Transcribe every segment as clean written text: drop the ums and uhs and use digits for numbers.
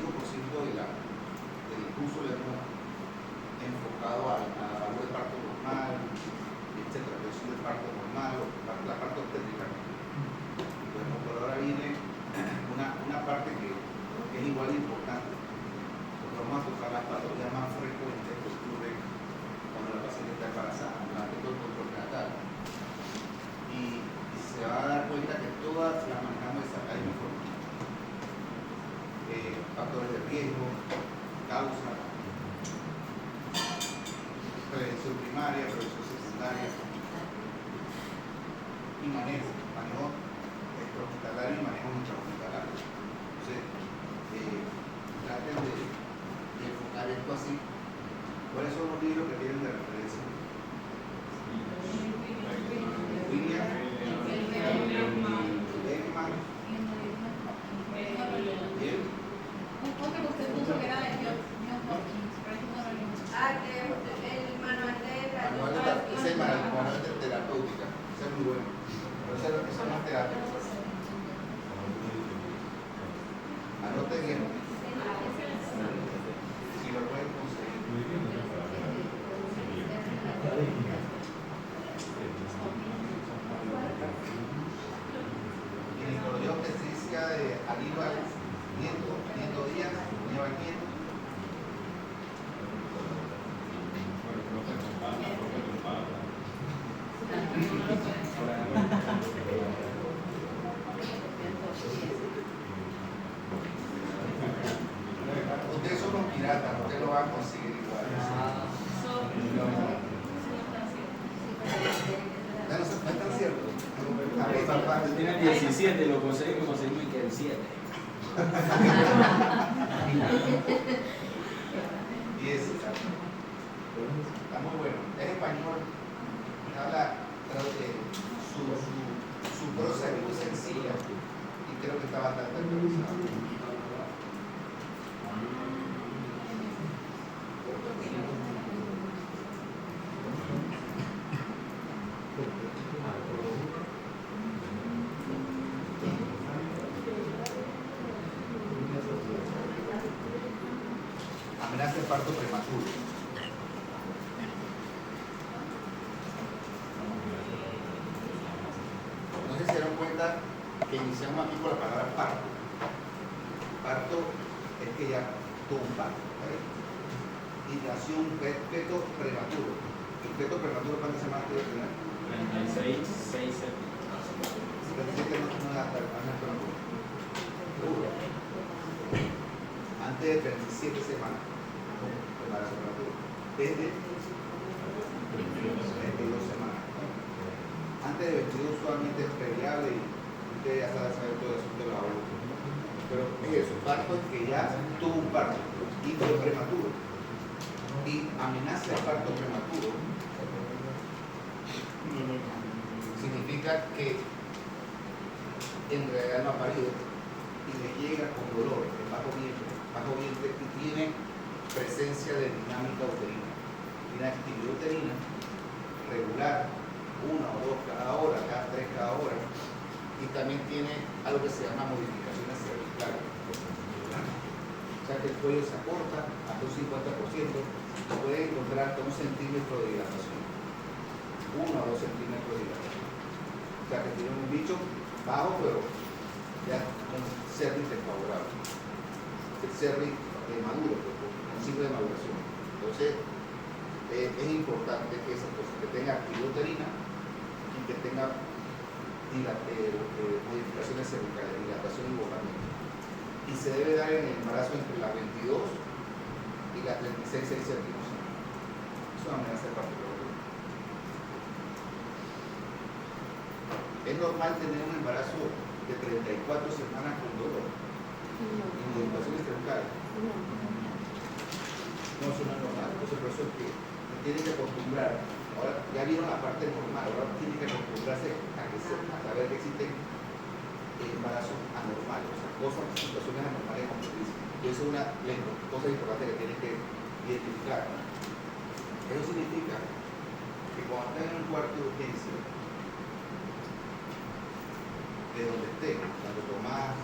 del curso lo hemos enfocado a la labor de parto normal, etcétera, presión de parto normal, la parte obstétrica. Bueno, por ahora viene una parte que es igual de importante, porque vamos a tocar las patologías más frecuentes que ocurren cuando la paciente está embarazada, durante todo el control prenatal. Y se va a dar cuenta que todas las manejamos de esa misma forma. Factores de riesgo, causa, prevención primaria, prevención secundaria y manejo extrahospitalario y manejo intrahospitalario. Entonces, traten de enfocar esto así. ¿Cuáles son los libros que tienen de referencia? William Ekman. Otro que usted puso que era de John Hopkins, pero eso no lo leímos. Que el manual de Ese es el manual de terapéutica. Ese es muy bueno. Pero ese no es terapia. Anoten bien. Si lo pueden conseguir. Ginecología obstétrica de Aníbal Nieto Díaz, Aníbal Nieto. Ustedes son los piratas, ustedes lo van a conseguir igual. Ya no es tan cierto. A ver, papá, Tiene 17, lo conseguimos y que el 7. Y ese está muy bueno. Es español. Habla su prosa es muy sencilla y creo que está bastante actualizado. Amenaza de parto prematuro. No sé si se dieron cuenta que iniciamos aquí con la palabra parto. Parto es que ya tuvo un parto. ¿Vale? Y nació un feto prematuro. ¿El feto prematuro cuántas semanas debe tener? 36, 6, 7. 37 no da hasta el prematuro. Antes de 37 semanas. Embarazo prematuro. Desde 22 semanas. Antes de 22 solamente es periable y usted ya sabe todo el asunto de la obra. Pero es eso, parto es que ya tuvo un parto y fue prematuro. Y amenaza de parto prematuro significa que en realidad no ha parido y le llega con dolor, en bajo vientre y tiene presencia de dinámica uterina. Tiene actividad uterina regular, 1 o 2 cada hora, cada 3 cada hora, y también tiene algo que se llama modificaciones cervicales. O sea que el cuello se acorta hasta un 50% y puede encontrar hasta 1 centímetro de dilatación. 1 o 2 centímetros de dilatación. O sea que tiene un bicho bajo, pero ya con cervix desfavorable. El cervix maduro, con ciclo de maduración. Entonces, es importante que esa cosa, que tenga actividad uterina y que tenga modificaciones cervicales, dilatación y bojamiento. Y se debe dar en el embarazo entre las 22 y las 36 séptimos. Es una amenaza de parto prematuro. Es normal tener un embarazo de 34 semanas con dolor y modificaciones cervicales. No, eso no es normal. Entonces, por eso es que tienen que acostumbrar. Ahora ya vieron la parte normal, ahora tienen que acostumbrarse a saber que existen embarazos anormales, o sea, situaciones anormales como se dice. Y eso es una cosa importante que tienen que identificar. Eso significa que cuando estén en un cuarto de urgencia, de donde estén, tanto Tomás,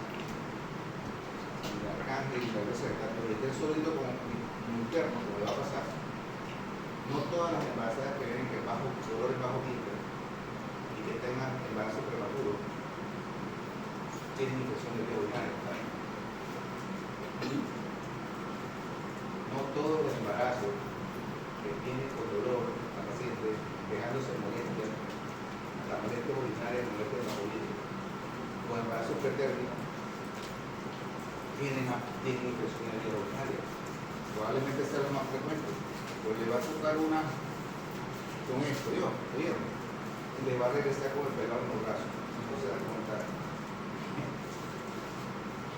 de arranque y tal vez el tanto y esté sólido como interno, como le va a pasar, no todas las embarazadas que vienen que bajo dolores bajo vientre y que tengan embarazo prematuro tienen infección de vía urinaria. No todos los embarazos que vienen con dolor a pacientes, quejándose de molestia, la molestia urinaria, molestia de bajo vientre, con embarazo pretérmino, tienen infección de vía urinaria. Probablemente sea lo más frecuente, pero le va a tocar una con esto, ¿vieron? Y le va a regresar con el pelado en los brazos. No se da cuenta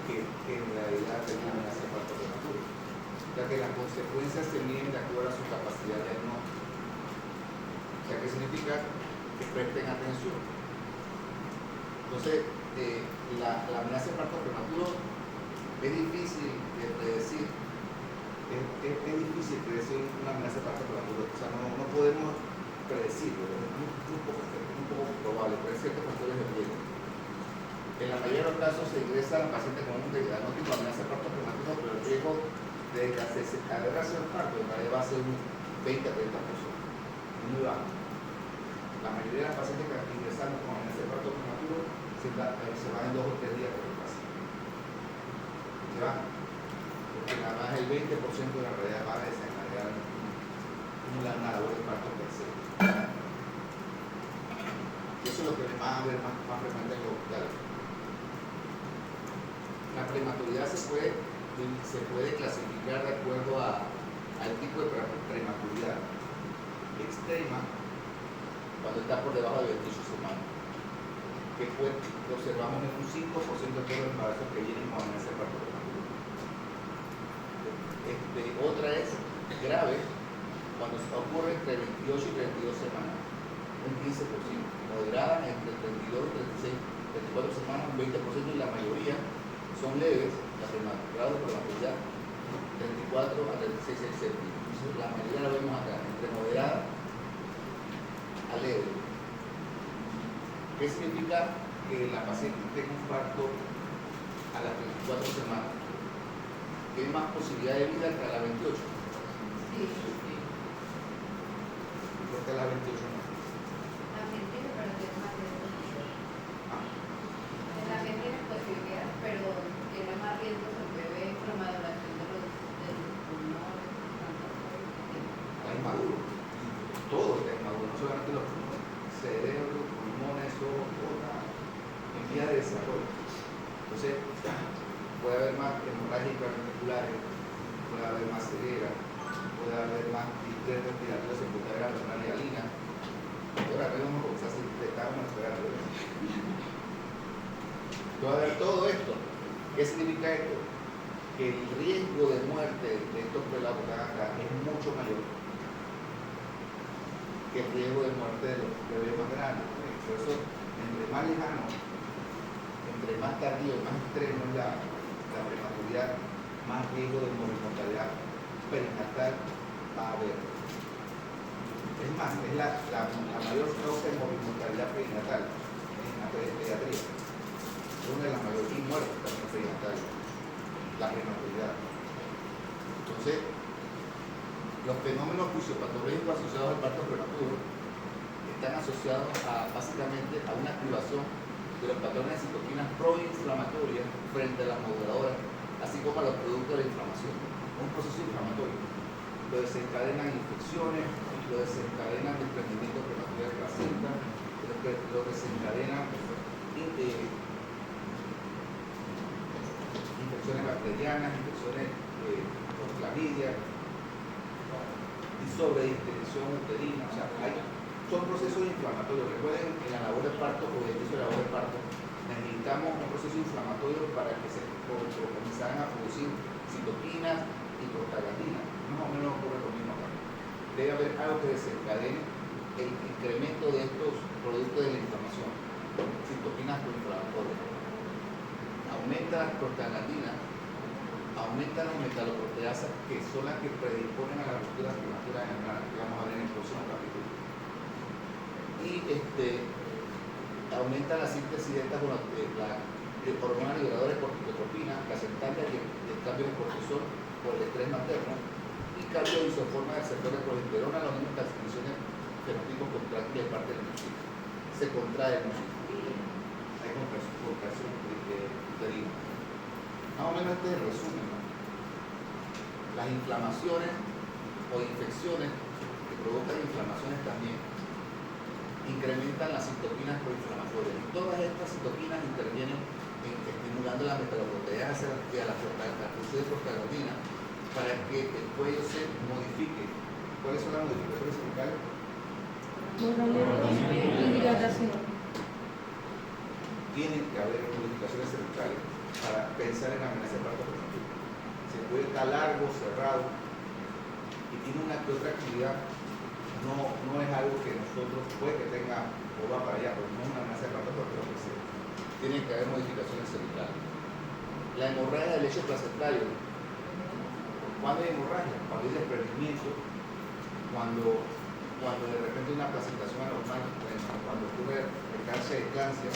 que en realidad tenía amenaza de parto prematuro, ya que las consecuencias se miden de acuerdo a su capacidad diagnóstica. O sea, ¿qué significa? Que presten atención. Entonces, la amenaza de parto prematuro es difícil de predecir. Es difícil predecir una amenaza de parto prematuro. O sea, no podemos predecirlo. Es un poco probable, pero hay ciertos factores de riesgo. En la mayoría de los casos se ingresa a la paciente con un diagnóstico de amenaza de parto prematuro, pero el riesgo de adelgazarse el parto en realidad va a ser un 20 a 30%. Es muy bajo. La mayoría de las pacientes que ingresan con amenaza de parto prematuro se van en 2 o 3 días por el paciente. Se van. Porque nada más el 20% de la realidad va a desencadenar una labor de parto per se. Y eso es lo que van a ver más frecuente en los hospitales. La prematuridad se puede clasificar de acuerdo al tipo de prematuridad. Extrema, cuando está por debajo de 28 semanas, que observamos en un 5% de todos los embarazos que vienen con amenaza de parto prematuro. Otra es grave, cuando ocurre entre 28 y 32 semanas, un 15%. Moderada entre 32 y 36, 34 semanas, un 20%, y la mayoría son leves, grado de prematuridad 34 a 36 centímetros. La mayoría la vemos acá, entre moderada a leve. ¿Qué significa que la paciente tenga un parto a las 34 semanas? ¿Tiene más posibilidad de vida que a las 28? Sí. ¿Por qué a las 28 no? También tiene, pero tiene más riesgo. También tiene posibilidad, pero tiene más riesgos el bebé con la maduración de los pulmones. Está inmaduro. Todo está inmaduro, no solamente los pulmones, cerebro, pulmones, todo en vía de desarrollo. Entonces, puede haber más hemorragias intraventriculares, puede haber más ceguera, puede haber más distrés respiratorio secundaria a la adrenalina. Ahora vemos cómo se hace detectar una esperar. Puede haber todo esto. ¿Qué significa esto? Que el riesgo de muerte de estos pelados que están acá es mucho mayor que el riesgo de muerte de los bebés más grandes. Por eso, entre más lejano, entre más tardío, más extremo es la prematuridad, más riesgo de mortalidad perinatal va a haber. Es más, es la mayor causa de mortalidad perinatal en la pediatría. Es una de las mayores, y muertes también perinatales, la prematuridad. Entonces, los fenómenos fisiopatológicos asociados al parto prematuro están asociados básicamente a una activación de los patrones de citoquinas proinflamatorias frente a las moderadoras, así como a los productos de la inflamación. Un proceso inflamatorio. Lo desencadenan infecciones, lo desencadenan desprendimiento prematuro de placenta, lo desencadenan infecciones bacterianas, infecciones por clamidia y sobredistensión uterina. O sea, son procesos inflamatorios. Recuerden, en la labor de parto o el inicio de la labor de parto, necesitamos un proceso inflamatorio para que se comenzaran a producir citoquinas y prostaglandinas. Más o menos ocurre lo mismo acá. Debe haber algo que desencadene el incremento de estos productos de la inflamación, citoquinas proinflamatorias. Aumenta las prostaglandinas, aumentan las metaloproteasas, que son las que predisponen a la ruptura prematura de membrana, que vamos a ver en el próximo capítulo. Y aumenta la síntesis de estas hormona liberadora de corticotropina, placentaria y el cambio de cortisol por el estrés materno, y cambio de isoforma del sector de progesterona, los mismos transcripciones fenotipos contráctiles de parte del músculo. Se contrae el músculo. Hay contracción uterina. Más o menos este es el resumen, ¿no? Las inflamaciones o infecciones que provocan inflamaciones también incrementan las citoquinas proinflamatorias. Y todas estas citoquinas intervienen estimulando la metaloproteasa y a la producción de prostaglandina para que el cuello se modifique. ¿Cuáles son las modificaciones cervicales? Tienen que haber modificaciones cervicales para pensar en amenaza de parto prematuro. Se puede estar largo, cerrado y tiene una que otra actividad. No es algo que nosotros puede que tenga o va para allá, pero no es una amenaza de parto prematuro que sea. Tienen que haber modificaciones cervicales. La hemorragia del lecho placentario. ¿Cuándo hay hemorragia? Cuando hay desprendimiento, cuando de repente una placentación anormal, cuando ocurre percancia de eclampsia,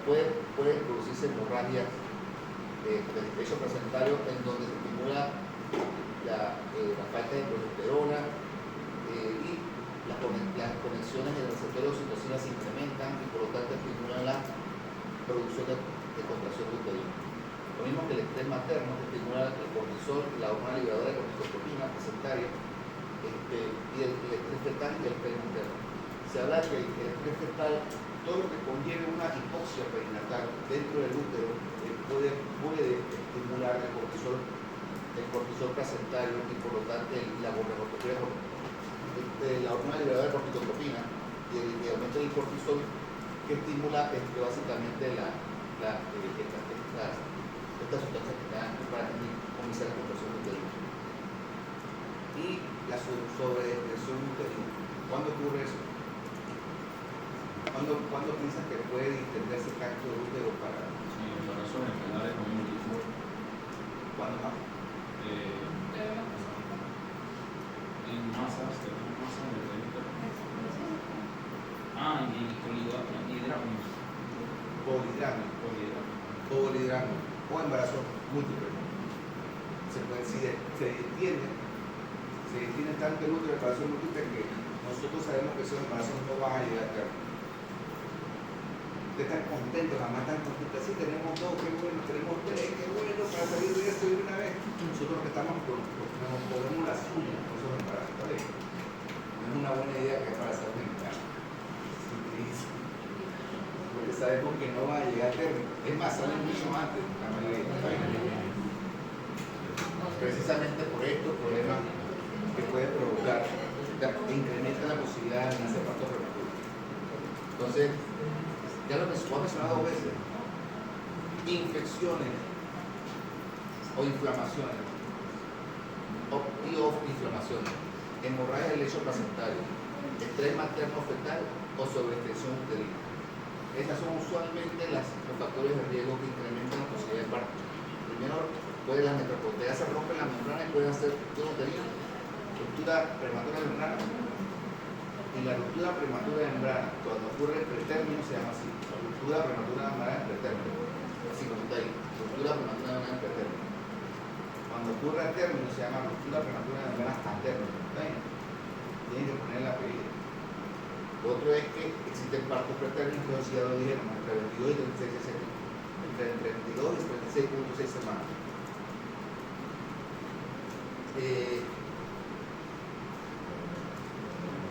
puede producirse hemorragia del lecho placentario en donde se estimula la falta de progesterona y las conexiones del receptor de oxitocina se incrementan y por lo tanto estimulan la producción de contracción uterina. Lo mismo que el estrés materno, que estimula el cortisol, la hormona liberadora de corticotropina placentaria, y el estrés fetal y el perinatal. Se habla que el estrés fetal, todo lo que conlleve una hipoxia perinatal dentro del útero, puede estimular el cortisol placentario y por lo tanto la gonadotropina, la hormona liberadora de corticotropina y el aumento del cortisol que estimula básicamente estas sustancias que dan para comenzar la contracción uterina. Y la sobreexpresión uterina. ¿Cuándo ocurre eso? ¿Cuándo piensas que puede distenderse el canto del útero para...? Sí, embarazo enfermedades con un tipo. ¿Cuándo más? En masas, tenemos masas de útero. Y hidrámico. Polidramio o embarazo múltiple. Se detiene tanto el útero de embarazo múltiple que nosotros sabemos que esos embarazos no van a llegar a término. Ustedes están contentos, la mamá están contentas, sí, tenemos dos, qué bueno, tenemos tres, qué bueno, para salir de esto de una vez. Nosotros lo que estamos nos ponemos las uñas con esos embarazos, ¿está bien? No es una buena idea que embarazar mental. Porque sabemos que no va a llegar a término. Es más, salen mucho antes, la mayoría. Precisamente por estos problemas que puede provocar, incrementa la posibilidad de nacer parto prematuro. Entonces, ya lo hemos mencionado dos veces, infecciones o inflamaciones, inflamaciones, hemorragia del lecho placentario, estrés materno fetal o sobreextensión uterina. Esas son usualmente los factores de riesgo que incrementan la posibilidad de parto. Primero, la metroproteasa rompe la membrana y puede hacer ruptura uterina, ruptura prematura de membrana. Y la ruptura prematura de membrana, cuando ocurre el pretérmino, se llama así: ruptura prematura de membrana en pretérmino. Así como está ahí, ruptura prematura de membrana en pretérmino. Cuando ocurre el término, se llama ruptura prematura de membrana a término. Tienen que poner el apellido. Lo otro es que existen partos pretérminos, que ya lo dijeron, entre 22 y 36 semanas. Entre 32 y 36.6 semanas.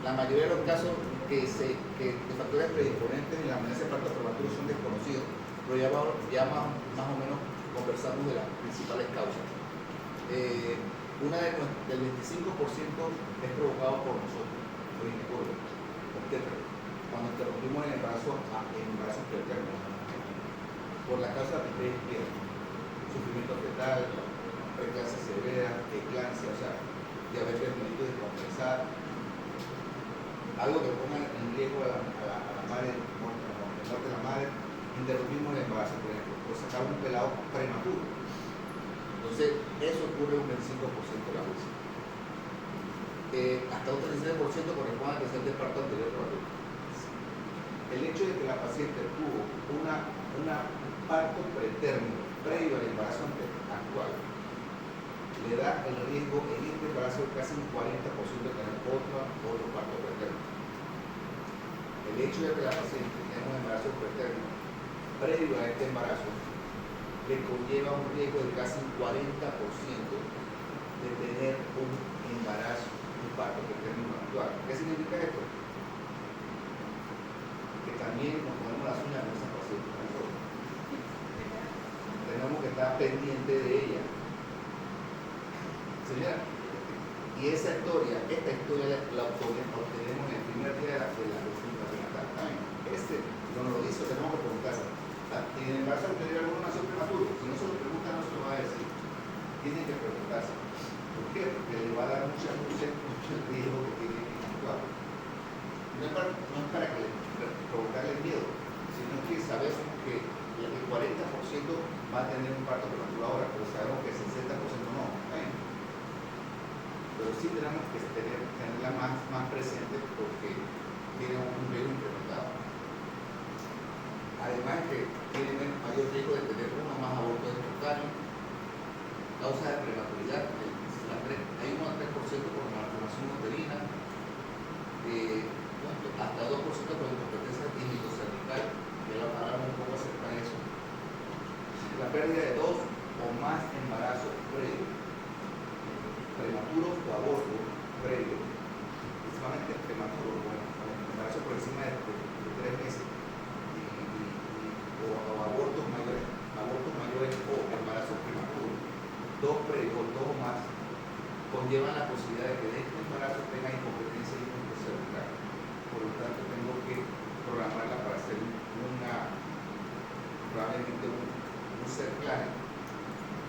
La mayoría de los casos que factores predisponentes en la amenaza de parto prematuro son desconocidos, pero ya más o menos conversamos de las principales causas. Del 25% es provocado por nosotros, los ginecólogos, obstetras, cuando interrumpimos el embarazo preterno, por la causa que ustedes quieran: sufrimiento fetal, preeclampsia severa, eclampsia, o sea, diabetes mellitus descompensada, algo que ponga en riesgo a la madre, la muerte de la madre. Interrumpimos el embarazo, por ejemplo, por sacar un pelado prematuro. Entonces, eso ocurre un 25% de las veces. Hasta un 36% corresponde al presente parto anterior prematuro. El hecho de que la paciente tuvo una un parto pretérmino previo al embarazo actual le da el riesgo en este embarazo casi un 40% de tener otro parto pretérmino. El hecho de que la paciente tenga un embarazo pretérmino previo a este embarazo le conlleva un riesgo de casi un 40% de tener un embarazo, un parto pretérmino actual. ¿Qué significa esto? Que también nos ponemos las uñas con esa paciente. Tenemos que estar pendiente de ella. Señora, y esta historia la obtenemos en el primer día de la consulta prenatal. No nos lo dice, tenemos que preguntarse. En el embarazo anterior alguno nació prematuro. Si no se lo preguntan, no se lo va a decir. Tienen que preguntarse. ¿Por qué? Porque le va a dar mucho el riesgo que tiene que actuar. No es para que provocarle miedo, sino que sabemos que el 40% va a tener un parto prematuro ahora, pero sabemos que el 60% no. Pero sí tenemos que tenerla más presente porque tiene un riesgo incrementado. Además que tiene mayor riesgo de tener uno más abortos espontáneos, causa de prematuridad, hay un 3% por malformación uterina, hasta 2% por incompetencia químico-cervical, que lo hablamos un poco acerca de eso. La pérdida de 2 o más embarazos previos, prematuros o aborto previo, principalmente prematuros, embarazo por encima de 3 meses, o abortos mayores o embarazos prematuros, 2 previos, 2 o más, conllevan la posibilidad de que de este embarazo tenga incompetencia químico-cervical. Por lo tanto, tengo que programarla para hacer probablemente un cerclane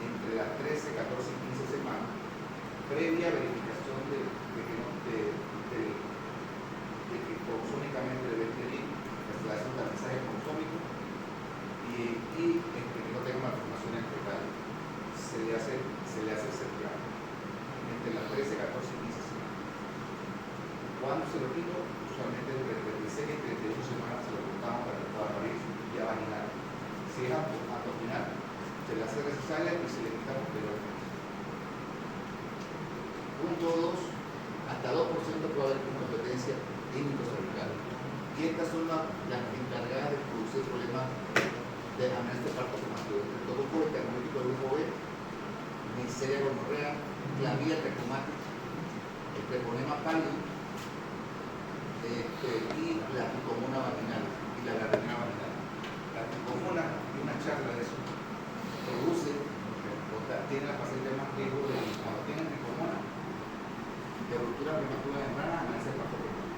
entre las 13, 14 y 15 semanas, previa verificación de que cromosómicamente debe tener la hace un tamizaje cromosómico y que no tenga malformaciones fetales. Se le hace el cerclane entre las 13, 14 y 15 semanas. ¿Cuándo se lo quito? Usualmente entre 36 y 38 semanas se lo cortamos para que pueda parir vía vaginal. Si es abdominal, se le hace cesárea y se le quita posteriormente. Punto 2, hasta 2% puede haber incompetencia químico-cervical. Y estas son las encargadas de producir problemas de amenaza de parto prematuro. El grupo termolítico del grupo B, Neisseria gonorrea, clamidia trachomatis, el treponema pálido, y la tricomona vaginal y la gardenia vaginal. La tricomona, y una charla de eso, produce, tiene la paciente más riesgo de cuando tiene tricomona, de ruptura prematura de membrana, amenaza de parto prematuro.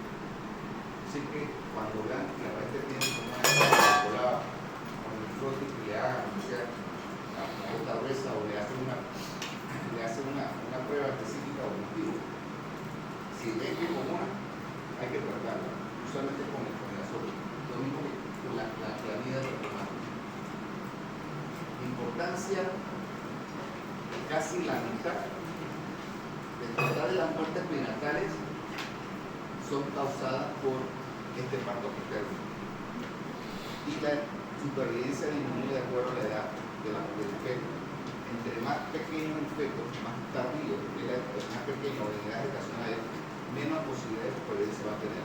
Así que cuando vean que la paciente tiene como una con el frotis que le hagan, o sea, la gota gruesa o le hace una prueba específica o motivo, si ven que comuna, hay que tratarla, usualmente con el azul, lo mismo que con la clamidia de traumática. Importancia, casi la mitad del total de las muertes prenatales son causadas por este parto pretérmino. Y la supervivencia disminuye de acuerdo a la edad del feto. Entre más pequeño el feto, más tardío, más pequeño o de edad gestacional, menos posibilidades de supervivencia va a tener.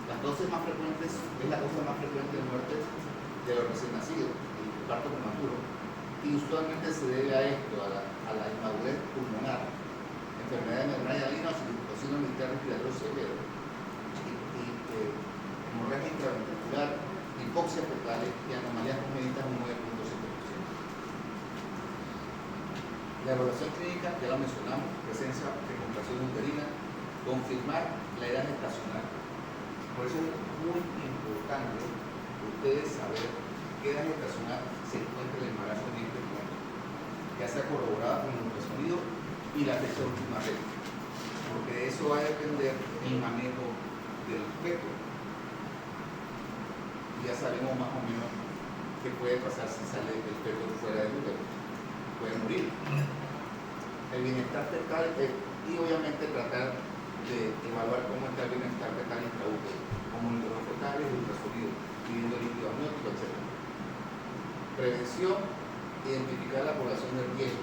Las dosis más frecuentes es la causa más frecuente de muerte de los recién nacidos, el parto prematuro. Y usualmente se debe a esto, a la inmadurez pulmonar, enfermedad de membrana hialina o síndrome interno severo, hemorragia intraventricular, hipoxia fetal y anomalías congénitas un 9.7%. La evaluación clínica, ya lo mencionamos, presencia de contracción uterina, confirmar la edad gestacional. Por eso es muy importante ustedes saber qué edad gestacional se encuentra el embarazo en este momento, ya sea corroborada con el ultrasonido y la fecha última vez, porque de eso va a depender el manejo del feto. Ya sabemos más o menos qué puede pasar si sale el feto fuera del útero. Puede morir. El bienestar fetal y obviamente tratar de evaluar cómo está el bienestar fetal intraútero, como monitores fetales, ultrasonido, pidiendo líquido amniótico, etc. Prevención, identificar la población de riesgo.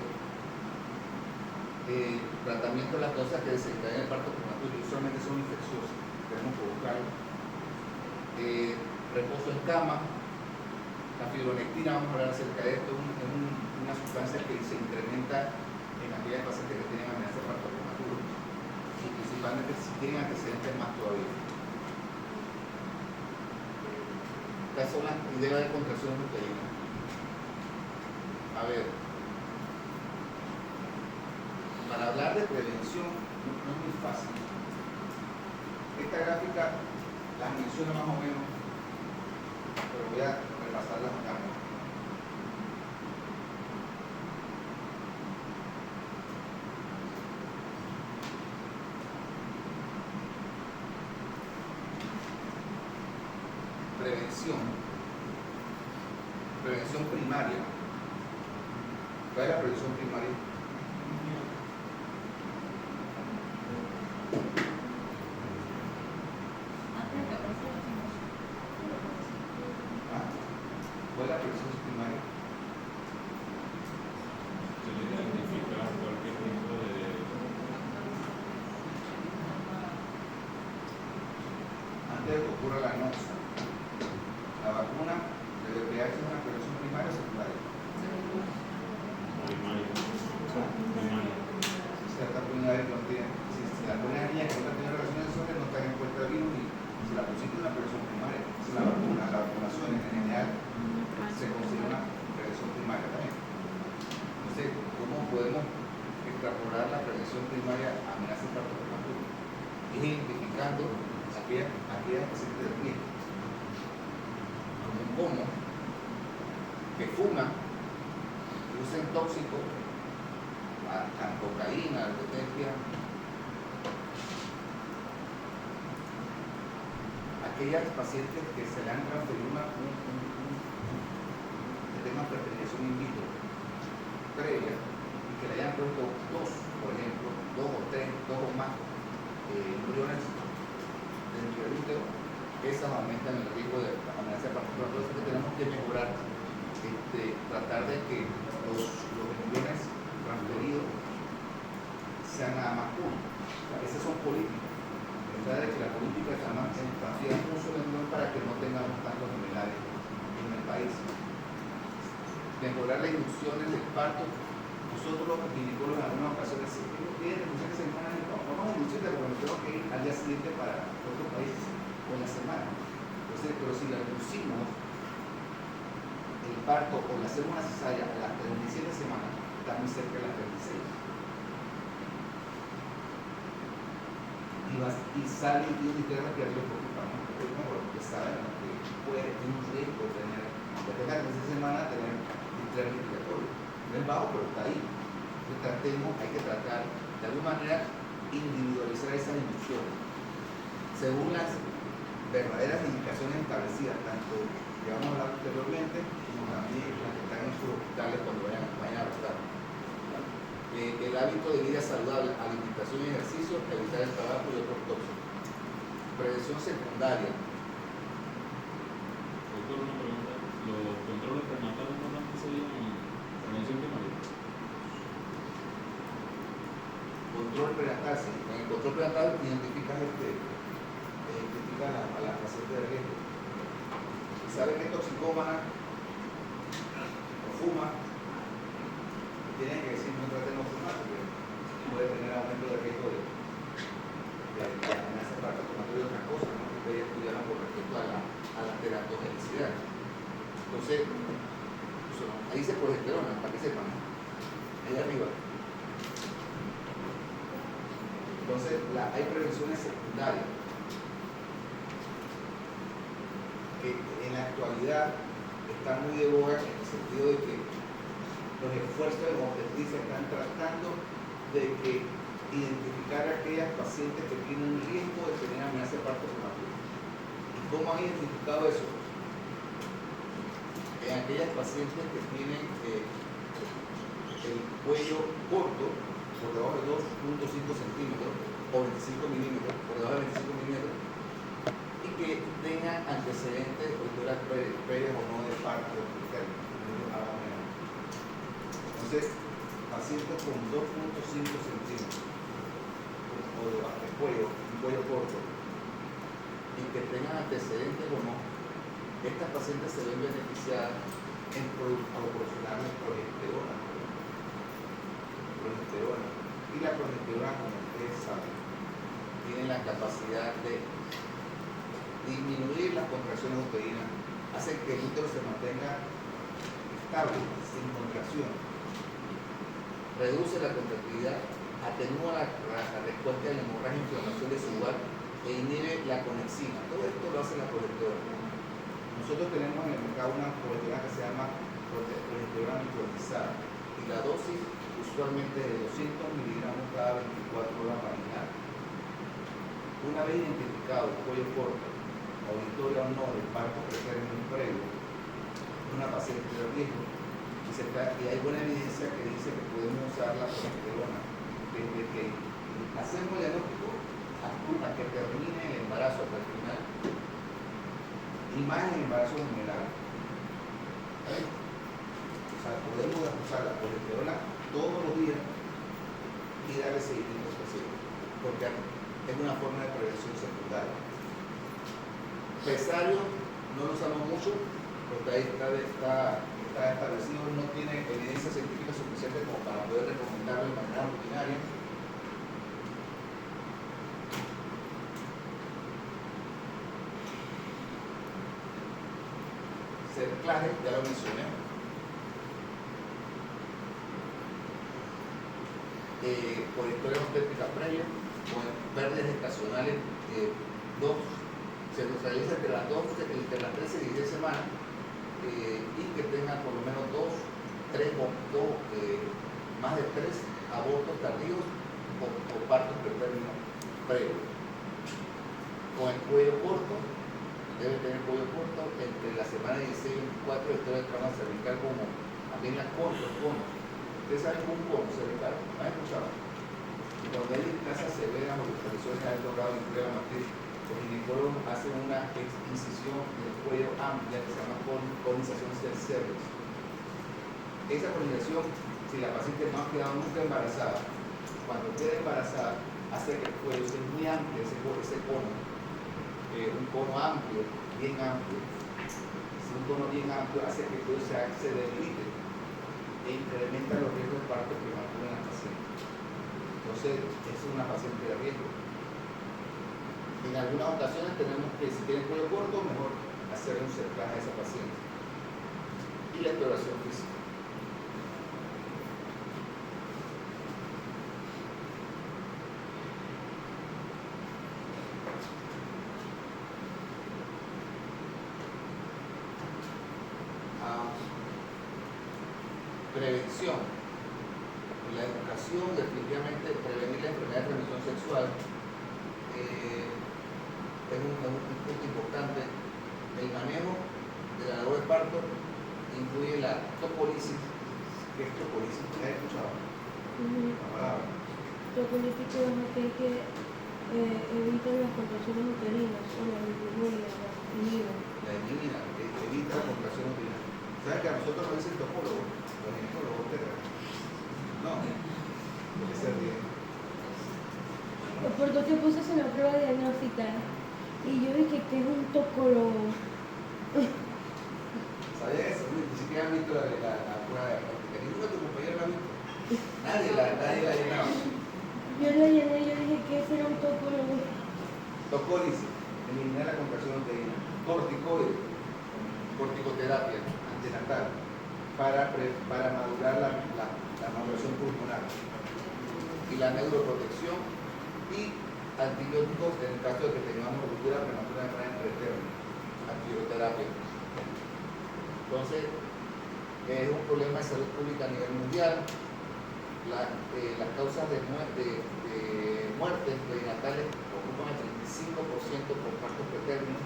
Tratamiento de las causas que desencadenan el parto prematuro, y usualmente son infecciosas, tenemos que buscarlo. Reposo en cama. La fibronectina, vamos a hablar acerca de esto, es una sustancia que se incrementa en aquellas pacientes que tienen amenaza de parto prematuro, y principalmente si tienen antecedentes más todavía. Estas son las ideas de contracción uterina. A ver, para hablar de prevención no es muy fácil. Esta gráfica las menciona más o menos, pero voy a repasarlas acá. Prevención primaria. ¿Cuál es la prevención primaria? ¿Cuál es la prevención primaria? Se le identifica cualquier tipo de... Antes de que ocurra la noxa, la vacuna de VPH es una prevención primaria o secundaria. primaria. Si la está poniendo ahí, si la pones a niña que no está teniendo relaciones sexuales, no está en cuenta el virus, y si la pusiste en una prevención primaria. Si la vacuna, la vacunación en general se considera una prevención primaria también. Entonces, ¿cómo podemos extrapolar la prevención primaria a amenazas de parto prematuro? Es identificando aquellas pacientes de riesgo, como que fuman, que usen tóxicos, cocaína, alcoholemia, aquellas pacientes que se le han transferido que tengan fertilización in vitro previa y que le hayan puesto dos, por ejemplo, dos o más embriones dentro del útero, esas aumentan el riesgo de amenaza de parto prematuro. Por eso que tenemos que mejorar, tratar de que los embriones transferidos sean nada más uno. Esas son políticas. De que la política está más transfiera un solo embrión para que no tengamos tantos similares en el país. Mejorar las inducciones del parto. Nosotros los ginecólogos en algunas ocasiones tienen inducciones semanales, vamos a inducir porque me tengo que ir al día siguiente para otro país con la semana. Entonces, pero si la inducimos el parto o le hacemos una cesárea a las 37 semanas, está muy cerca de las 36. Y sale y tiene que requerirlo porque saben que puede tener un riesgo de tener, desde la tercera semana, tener distrés respiratorio. No es bajo, pero está ahí. Entonces hay que tratar de alguna manera individualizar esas inducciones según las verdaderas indicaciones establecidas, tanto que vamos a hablar anteriormente, como también las que están en sus hospitales cuando vayan a abortar. El hábito de vida saludable, alimentación y ejercicio, evitar el tabaco y otros tóxicos. Prevención secundaria. Doctor, una pregunta. ¿Los controles prenatales no también serían prevención primaria? Control prenatal, sí. En el control prenatal identificas a la paciente de riesgo. ¿Saben que es toxicómana o fuma? Tienen que decir no traten de fumar porque puede tener aumento de riesgo de amenaza de parto prematuro y otras cosas, ¿no? Que ustedes estudiaron con respecto a la teratogenicidad. Entonces, ahí dice progesterona, para que sepan, ¿no? Ahí arriba. Entonces, hay prevenciones secundarias que en la actualidad están muy de boga en el sentido de que los esfuerzos de obstetricia están tratando de identificar a aquellas pacientes que tienen riesgo de tener amenaza de parto prematuro. ¿Y cómo han identificado eso? En aquellas pacientes que tienen el cuello corto, por debajo de 2.5 centímetros o 25 milímetros, por debajo de 25 milímetros, y que tengan antecedentes o historias previas o no de parto. Entonces, pacientes con 2.5 centímetros o de cuello, un cuello corto, y que tengan antecedentes o no, estas pacientes se ven beneficiadas en proporcionarles progesterona. Y la progesterona, como ustedes saben, tiene la capacidad de disminuir las contracciones uterinas, hace que el útero se mantenga estable, sin contracción, reduce la contractilidad, atenúa la respuesta de la hemorragia, inflamación desigual e inhibe la conexina. Todo esto lo hace la progesterona. Nosotros tenemos en el mercado una progesterona que se llama progesterona micronizada y la dosis usualmente de 200 miligramos cada 24 horas marinal. Una vez identificado el cuello corto, auditoria o no del parto pretérmino previo, una paciente de riesgo, y hay buena evidencia que dice que podemos usar la progesterona desde que hacemos el diagnóstico hasta que termine el embarazo, hasta el final, y más en el embarazo general. ¿Vale? O sea, podemos usar la progesterona todos los días y darle seguimiento específico, porque es una forma de prevención secundaria. Pesario no lo usamos mucho, porque ahí está establecido, no tiene evidencia científica suficiente como para poder recomendarlo de manera rutinaria. Cerclaje, ya lo mencioné. Por historia obstétrica previa, con pérdidas estacionales, se nos realiza entre las 13 y 10 semanas, y que tengan por lo menos más de 3 abortos tardíos o partos pretérminos previos. Con el cuello corto, debe tener cuello corto entre la semana 16 y 24 de historia de trauma cervical, como también los conos. Ustedes saben un cono cervical, ¿me han escuchado? Cuando hay displasias severas o disfunciones de alto grado de prueba matriz, los ginecólogos hacen una incisión en el cuello amplia que se llama colonización del cervix. Esa colonización, si la paciente no ha quedado nunca embarazada, cuando queda embarazada, hace que el cuello sea muy amplio, ese cono, un cono amplio, bien amplio. Si un cono bien amplio hace que el cuello se debilite e incrementa los riesgos de parto prematuro en la paciente. Entonces, es una paciente de riesgo. En algunas ocasiones tenemos que, si tiene cuello corto, mejor hacer un cerclaje a esa paciente. Y la exploración física. Prevención. La educación, definitivamente, prevenir la enfermedad de transmisión sexual es un punto importante. El manejo de la labor de parto incluye la topólisis. ¿Qué es topólisis? ¿Ya has escuchado? La palabra. Topolítico es aquel que evita las contracciones uterinas o la disminuye, la inhibe. La elimina, que evita la contracción uterina. ¿Sabes que a nosotros nos dicen topólogo? Los ginecólogos, no, porque se ríe. Por dos tiempos se una prueba diagnóstica y yo dije que es un topólogo. ¿Sabías eso? Ni siquiera han visto la prueba diagnóstica. Ninguno de tus compañeros la ha visto. Nadie la ha llenado. Yo la llené y yo dije que ese era un topólogo. Topólisis, eliminar la contracción uterina. Corticoide, corticoterapia antenatal para madurar la maduración pulmonar. Y la neuroprotección y antibióticos en el caso de que tengamos ruptura prematura de en pretérmino, antibioterapias. Entonces, es un problema de salud pública a nivel mundial. Las causas de muertes perinatales ocupan el 35% por partos pretérminos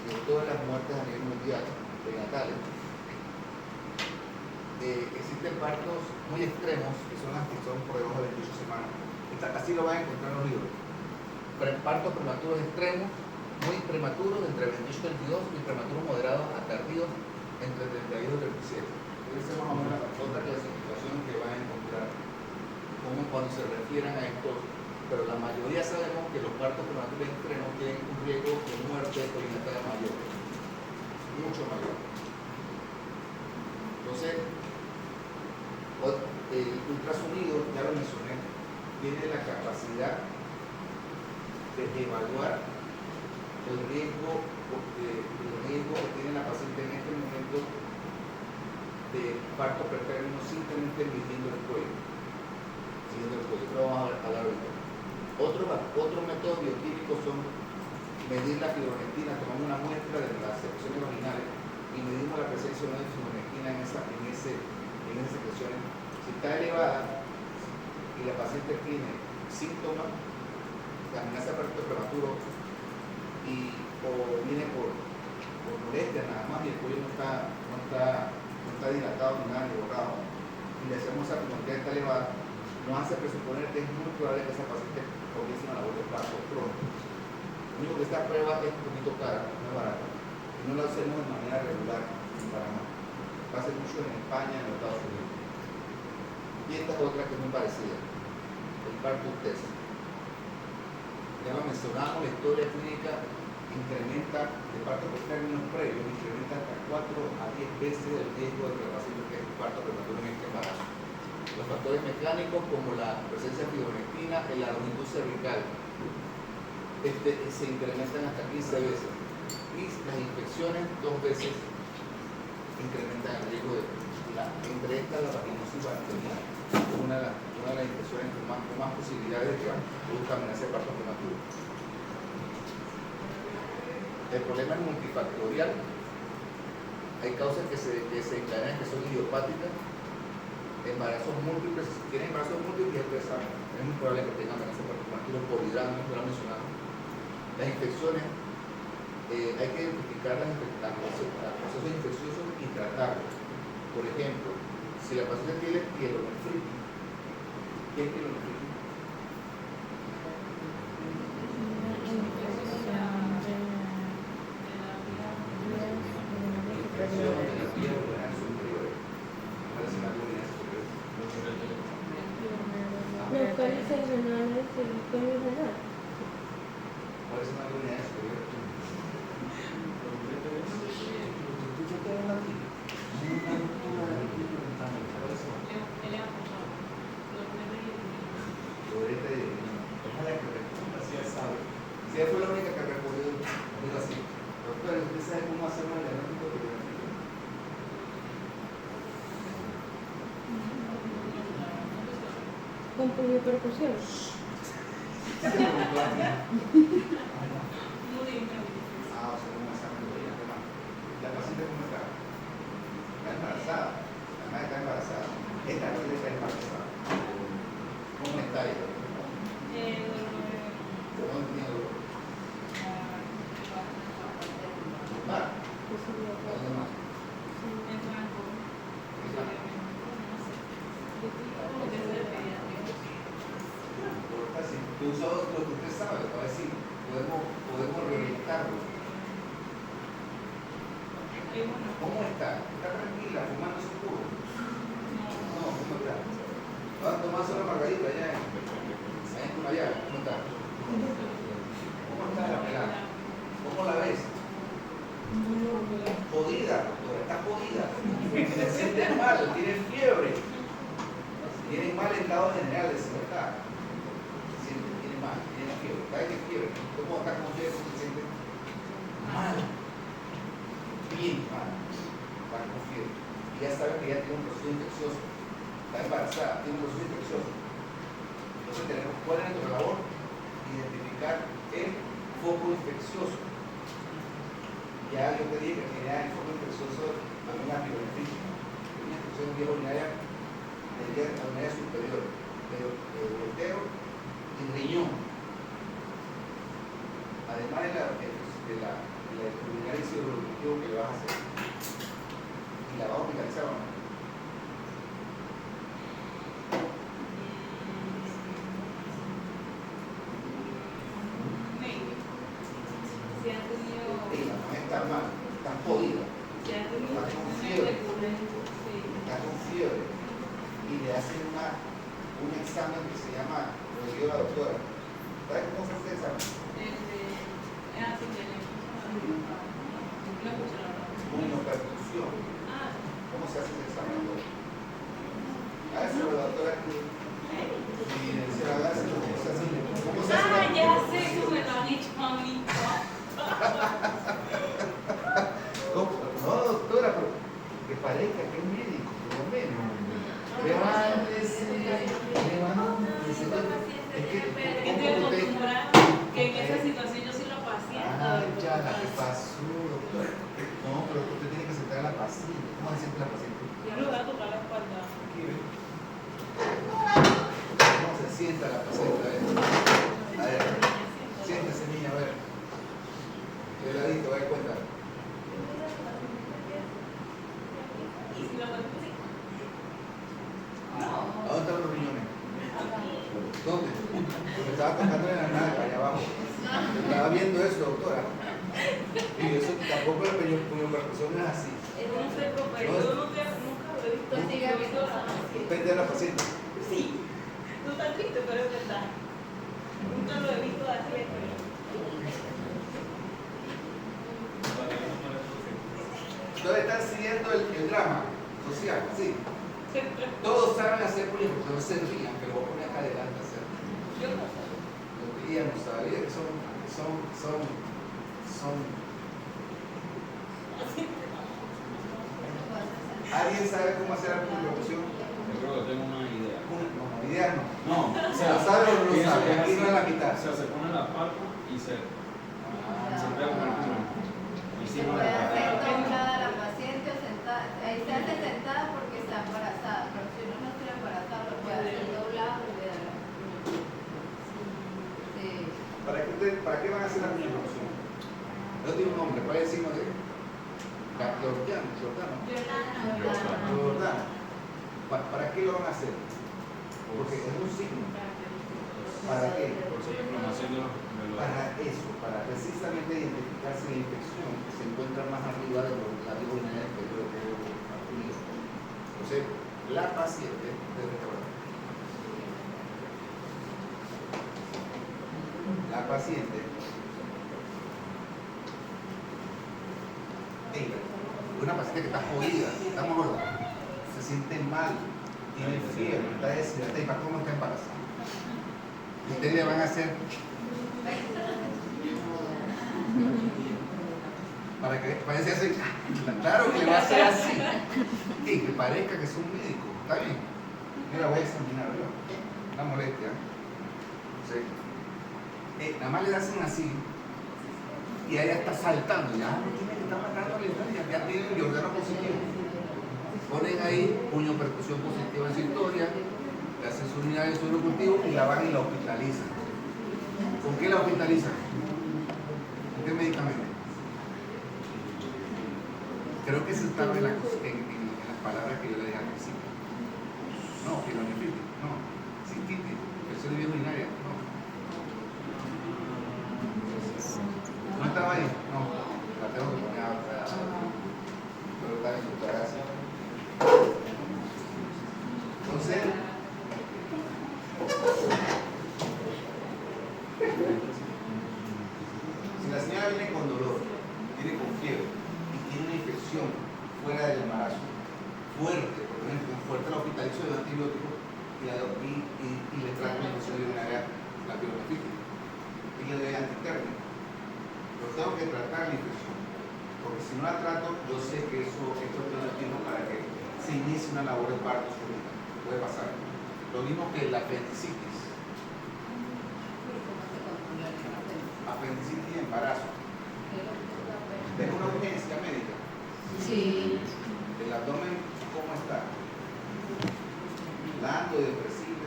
de todas las muertes a nivel mundial perinatales. Existen partos muy extremos, que son las que son por debajo de 28 semanas. Así lo van a encontrar en los libros. Partos prematuros extremos, muy prematuros, entre 28 y 32, y prematuros moderados a tardíos, entre 32 y 37. Esa es más o menos otra clasificación. información que van a encontrar como cuando se refieran a estos, pero la mayoría sabemos que los partos prematuros extremos tienen un riesgo de muerte perinatal mayor, mucho mayor. Entonces, el ultrasonido, ya lo mencioné, tiene la capacidad de evaluar el riesgo que tiene la paciente en este momento de parto pretérmino simplemente midiendo el cuello. Pero vamos a hablar ahorita. Otro método bioquímico son medir la fibronectina. Tomamos una muestra de las secreciones vaginales y medimos la presencia de fibronectina en esas secreciones. Si está elevada y la paciente tiene síntomas de amenaza de parto prematuro o viene por molestia nada más y el cuello no está dilatado ni nada ni borrado y le hacemos esa fibronectina está elevada, nos hace presuponer que es muy probable que esa paciente comience una labor de parto pronto. Lo único que esta prueba es un poquito cara, no es barata y no la hacemos de manera regular en Panamá. Pasa mucho en España y en los Estados Unidos. Y esta es otra que es muy parecida, el parto test. Ya lo mencionamos, la historia clínica incrementa de parto por términos previos, incrementa hasta 4 a 10 veces el riesgo de que el paciente tenga un parto prematuro en este embarazo. Los factores mecánicos como la presencia de fibronectina en la longitud cervical se incrementan hasta 15 veces y las infecciones 2 veces incrementan el riesgo entre estas la vaginosis bacteriana, una de las infecciones con más posibilidades de que produzca amenaza de parto prematuro. El problema es multifactorial. Hay causas que se encadenan que son idiopáticas, embarazos múltiples. Si tienen embarazos múltiples, es muy probable que tengan amenaza de parto prematuro por hidrágeno, que lo mencionamos. Las infecciones, hay que identificar los procesos infecciosos y tratarlos. Por ejemplo, si la paciente tiene pielonefritis, ¿qué es pielonefritis? Infección de la piel renal superior. ¿Cuál es la renal superior? Los cálices renales y el cuello renal. ¿Cuál es la renal superior? Si ella fue la única que respondió, digo así, doctor, ¿usted sabe cómo hacer el diagnóstico de pielonefritis? Con polipercusión. Ah, o sea, un examen de orina, ¿qué más? ¿La paciente cómo está? Está embarazada. La madre está embarazada. Esta paciente está embarazada. ¿Cómo está ella? No entiendo. Mar. ¿Dónde más? Si tú usas lo que usted sabe, le va a decir, podemos reorientarlo. ¿Cómo está? ¿Está tranquila, fumando su puro? No, ¿cómo está? ¿Va a tomarse una margarita allá en allá? ¿Cómo está? ¿Cómo está la pelada? ¿Cómo la ves? Jodida, doctora, está jodida. Se siente mal, tiene fiebre. Tiene mal estado general de libertad. Tiene mal, tiene fiebre. ¿Sabes qué fiebre? ¿Cómo está con fiebre? ¿Cómo se siente? Mal. Bien mal. Está con fiebre. Y ya sabe que ya tiene un proceso infeccioso. Está embarazada, tiene un proceso infeccioso. Entonces tenemos, ¿cuál es nuestra labor? Identificar el foco infeccioso. Ya yo te dije que tenía el foco infeccioso con una pielonefritis, una infección vía urinaria de vía urinaria superior, pero uretero y riñón. Además de la urinaria circulativo que le vas a hacer. Y la vas a hospitalizar o no. La mamá está mal, está jodida, está con fiebre, y un examen que se llama, lo dio la doctora. ¿Sabes cómo se hace ese examen? Puniopercusión. ¿Cómo se hace ese examen? A ver si la doctora aquí. Licenciada, ¿cómo se hace? ¿Cómo se hace? Ya sé cómo me lo han hecho a mí. No, doctora, pero que parezca que es médico, por lo menos. Levántese, levántese. Es que, Que estoy acostumbrada que en esa situación yo soy la paciente. ya, la que pasó, doctora. No, pero usted tiene que sentar a la paciente. ¿Cómo se siente la paciente? Yo le voy a tocar la espalda. Aquí, ¿ves? ¿Cómo se sienta la paciente? A ver, siéntese, niña, a ver. De ladito, a ver, cuenta. Y si lo ponemos así. ¿A dónde están los riñones? ¿Dónde? Me estaba tocando en la nada, allá abajo. Estaba viendo eso, doctora. Y eso tampoco la puniopercusión es así. No sé, pero yo nunca lo he visto así. Yo he visto Depende de la paciente. sí. No tan triste, pero es verdad. Nunca lo he visto así. Ustedes están siguiendo el drama social, sí. Todos saben hacer puniopercusión, no se rían, que lo voy a poner acá adelante a hacer. Yo no sé. Lo que ella no sabía que son ¿Alguien sabe cómo hacer la puniopercusión? Yo creo que tengo una idea. No, idea no. No, ¿Lo sabe o no lo pienso sabe? que es Aquí no es la así. mitad. O sea, se pone la palma y se pega con el puño. Y Se si no puede la hacer palma. doblada la paciente o sentada. Ahí se hace sentada porque está embarazada, pero si uno no está embarazada, lo puede hacer doblado y le da la. Sí. ¿Para qué van a hacer la puniopercusión? No tiene un nombre, puede decirnos de Jordano. ¿Para qué lo van a hacer? Porque es un signo. ¿Para qué? Por su inflamación de los Para eso, para precisamente identificar si la infección se encuentra más arriba de la vía urinaria inferior que arriba. Entonces, la paciente debe trabajar. La paciente una paciente que está jodida, está gorda, se siente mal, tiene fiebre, está deshidratada y para cómo está embarazada. Ustedes le van a hacer para que parece así, claro que le va a hacer así y que parezca que es un médico, está bien. Yo la voy a examinar, ¿verdad? Una molestia. Sí. Nada más le hacen así y ella está saltando, ya no tiene que estar matando a la historia, ya tiene el Jordano positivo. Ponen ahí puniopercusión positiva en su historia, le hacen su unidad de suelo cultivo y la van y la hospitalizan. ¿Con qué la hospitalizan? ¿Con qué medicamento? Creo que eso estaba en las palabras que yo le dije al principio. No, pielonefritis, no, cistitis, infección de vía urinaria, no. ¿No estaba ahí? No, la tengo que poner ahora. Pero está bien, gracias. Entonces, si la señora viene con dolor, viene con fiebre y tiene una infección fuera del embarazo, fuerte, por ejemplo, fuerte la hospitalizo de un antibiótico y le trato la infección urinaria, la pielonefritis, y le doy antitérmico. Pero tengo que tratar la infección, porque si no la trato, yo sé que esto es cuestión de tiempo para que se inicie una labor de parto súbita. Puede pasar. Lo mismo que la apendicitis. Apendicitis y embarazo. ¿Es una urgencia médica? Sí. ¿El abdomen cómo está? Blando, depresivo.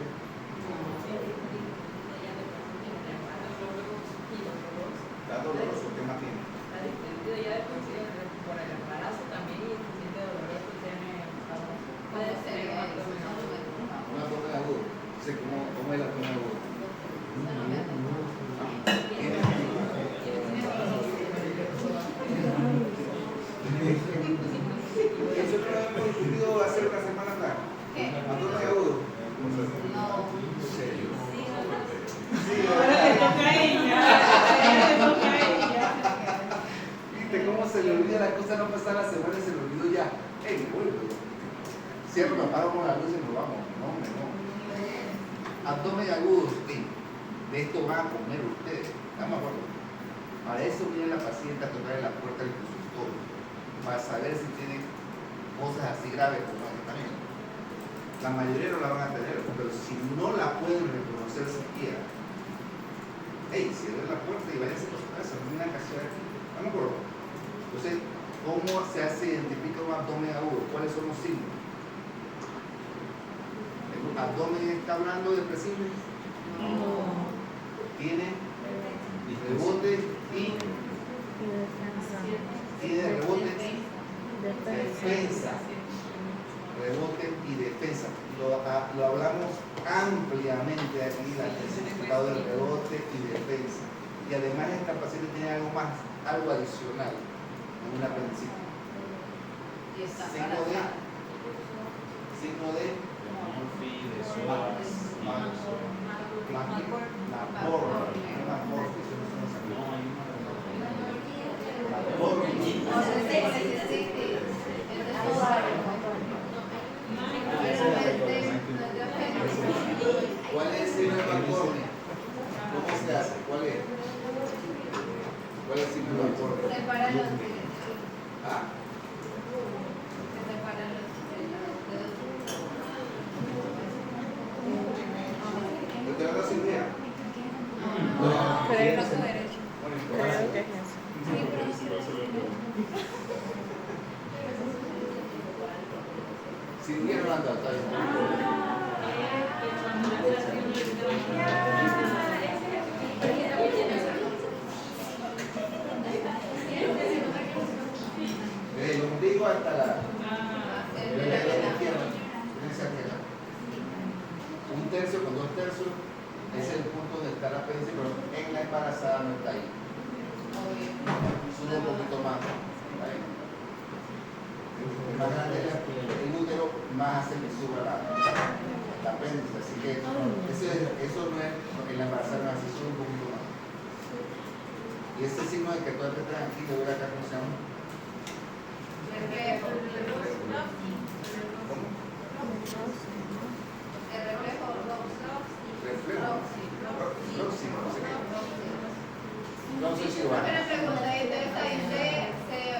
¿Está doloroso? ¿Qué más tiene? Por el embarazo también y se siente doloroso, Puede ser Un abdomen agudo. Sé cómo es el abdomen agudo. Eso no lo hemos discutido hace una semana atrás. ¿Qué? Abdomen agudo. No. Sí, Ahora le ¿verdad? toca a ella. Ahora le toca a ella. ¿Viste cómo se le olvida la cosa? No pasar la semana y se le olvidó ya. ¡Ey, me vuelvo! Cierro, me apago con la luz y nos vamos. No, no. Abdomen agudo, sí. De esto van a comer ustedes. ¿Estamos de acuerdo? Para eso viene la paciente a tocar en la puerta del consultorio. Para saber si tienen cosas así graves como esta también. La mayoría no la van a tener, pero si no la pueden reconocer siquiera, hey, cierren la puerta y váyanse por su casa, no vienen a hacer aquí. ¿Estamos de acuerdo? Entonces, ¿cómo se identifica un abdomen agudo? ¿Cuáles son los signos? ¿El abdomen está hablando de presión? No. Tiene rebote y tiene rebote, defensa. Rebote y defensa. Lo hablamos ampliamente aquí, el lado del rebote y defensa. Y además esta paciente tiene algo más, algo adicional, un apendicitis. Y está Signo embarazada. de Murphy, de Soares, no, hay ¿Cuál es el signo de Marconi? ¿Cómo se hace? ¿Cuál es? ¿Cuál es el signo de Marconi? Separa los dedos. ¿Ah? Se separan los dedos. ¿Usted habla sin idea? Creo brazo derecho. Bueno, Creo que es eso. sin idea no anda, está bien. Desde el ombligo hasta la izquierda. Un tercio con 2 tercios es el punto donde está la apéndice, pero en la embarazada no está ahí. Sube un poquito más. ¿Está bien? El más grande es el útero, más hace que suba la apéndice. Así que eso no es, en la embarazada no hace, sube un poquito más. Y ese signo de que tú estés tranquilo, ver acá cómo se llama. ¿Cómo? Reflejo. Próximo, no sé qué. No sé si va. Una pregunta, entonces ahí se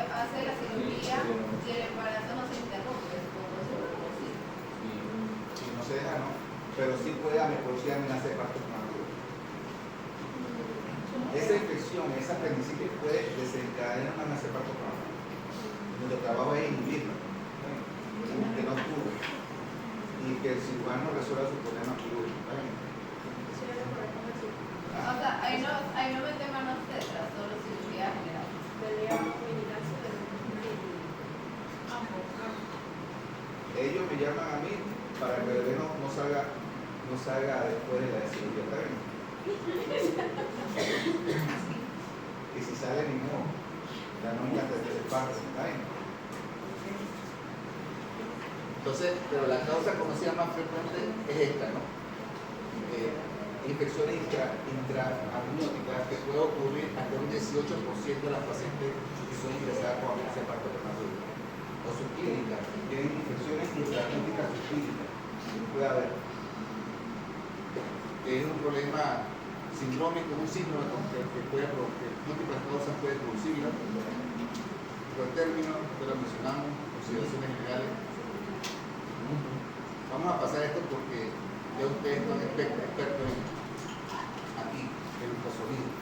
hace la cirugía y el embarazo no se interrumpe, supongo, sí. Y no se deja, ¿no? Pero sí puede producir amenaza de parto prematuro. Esa infección, esa apendicitis puede desencadenar una amenaza de parto prematuro. Nuestro trabajo es inhibirlo, que no ocurra y que el cirujano resuelva su problema quirúrgico. ¿Está bien? O sea, ahí no meten manos tetras, solo cirugía general. Ellos me llaman a mí para que el bebé no salga después de la cirugía. ¿Está bien? Y si sale ni modo, la noche antes de ser parte. ¿Está bien? Entonces, pero la causa conocida más frecuente es esta, ¿no? Infecciones intraamnióticas que puede ocurrir hasta un 18% de las pacientes que son ingresadas con amenaza de parto prematuro. O subclínicas, tienen infecciones intraamnióticas subclínicas. Puede haber. Es un problema sindrómico, un signo que puede provocar, múltiples causas puede producirla. Pero el término, lo mencionamos, consideraciones generales. Vamos a pasar esto porque ya ustedes son expertos aquí, en ultrasonido.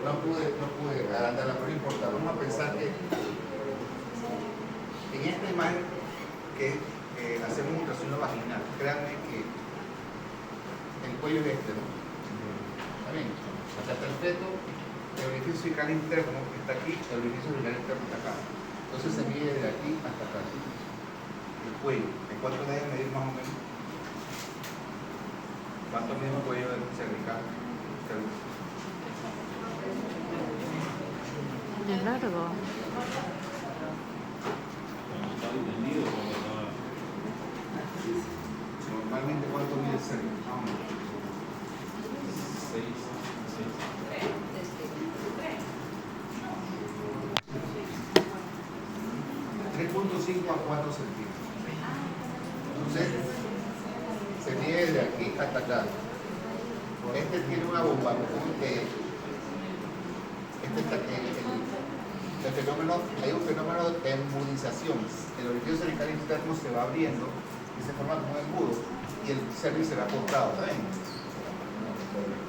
No pude agrandarla, pero no importa. Vamos a pensar que en esta imagen que hacemos un ultrasonido vaginal, créanme que el cuello es este, ¿no? ¿Está bien? Acá está el feto, el orificio cervical interno está aquí, el orificio cervical interno está acá. Entonces se mide de aquí hasta acá. El cuello. ¿De cuánto debe medir más o menos? ¿Cuánto mide un cuello del cervical? Es largo. Está entendido, Normalmente, ¿cuánto mide el cervical? Más o menos. 6. 3.5 a 4 centímetros. Entonces, se mide de aquí hasta acá. Este tiene una bomba, el fenómeno, hay un fenómeno de embudización. El orificio cervical interno se va abriendo y se forma como un embudo y el cervix será cortado. ¿Saben?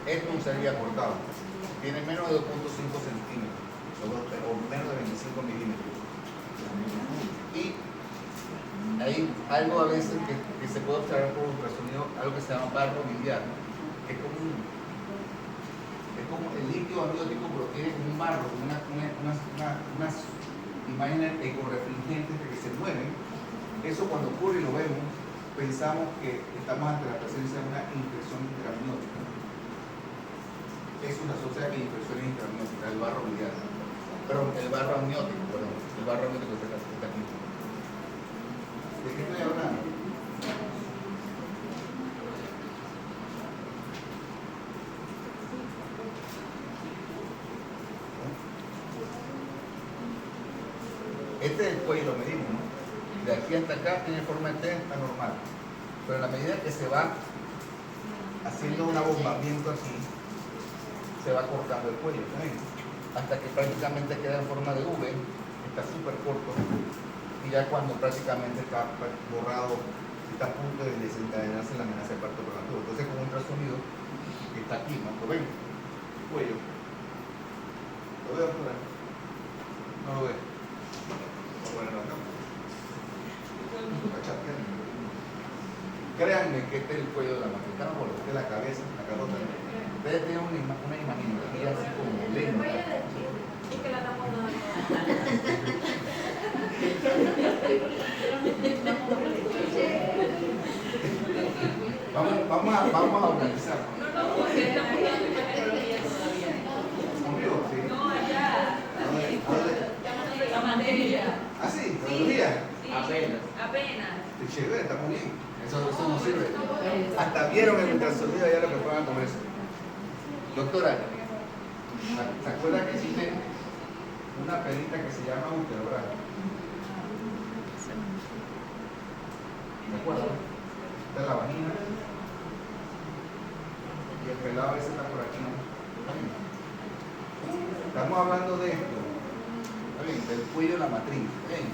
Esto es un cervix acortado. Tiene menos de 2.5 centímetros o menos de 25 milímetros. Y hay algo a veces que se puede observar por ultrasonido, algo que se llama barro biliar, que es como el líquido amniótico, pero tiene como un barro, como unas imágenes ecorefringentes que se mueven. Eso cuando ocurre y lo vemos, pensamos que estamos ante la presencia de una infección intramniótica. Eso se asocia a infecciones intramnióticas, el barro biliar. Perdón, el barro amniótico, el barro amniótico está aquí. ¿De qué estoy hablando? Este es el cuello, lo medimos, ¿no? De aquí hasta acá tiene forma de T, está normal. Pero en la medida que se va haciendo un abombamiento aquí, se va cortando el cuello, ¿no? Hasta que prácticamente queda en forma de V, está súper corto, y ya cuando prácticamente está borrado, está a punto de desencadenarse la amenaza de parto prematuro. Entonces, con un ultrasonido que está aquí, ¿no? ¿Lo ven? El cuello. ¿Lo veo, doctora? No lo veo. Bueno, acá. Créanme que este es el cuello de la matriz, no, porque este es la cabeza, la carota. Ustedes tienen una imaginería así como lenta. Es que la estamos dando. Vamos a organizar. No, porque estamos dando tecnología todavía. ¿Conmigo? Sí. No, allá. La materia. ¿Ah, sí? ¿Tecnología? Sí, Apenas. apenas. Qué chévere, está muy bien. Eso no sirve. Hasta vieron el ultrasonido allá lo que puedan con eso. Doctora, ¿se acuerda que existe una pelita que se llama útero, verdad? ¿Se acuerdan? Esta es la vagina. Y el pelado ese está por aquí, ¿no? Estamos hablando de esto, ¿está bien? Del cuello de la matriz. ¿Está bien?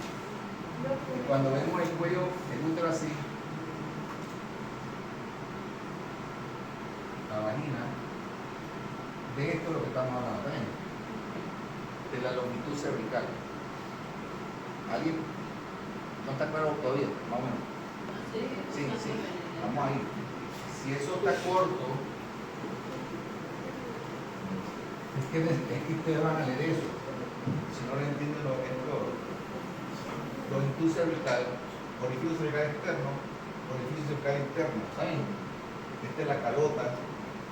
Y cuando vemos el cuello, el útero así, la vagina, de esto es lo que estamos hablando también, de la longitud cervical. ¿Alguien no está claro todavía? Más o menos. Sí, vamos ahí. Si eso está corto, es que ustedes van a leer eso. Si no lo entienden, lo es peor. Longitud cervical, orificio cervical externo, orificio cervical interno. ¿Saben? Esta es la calota,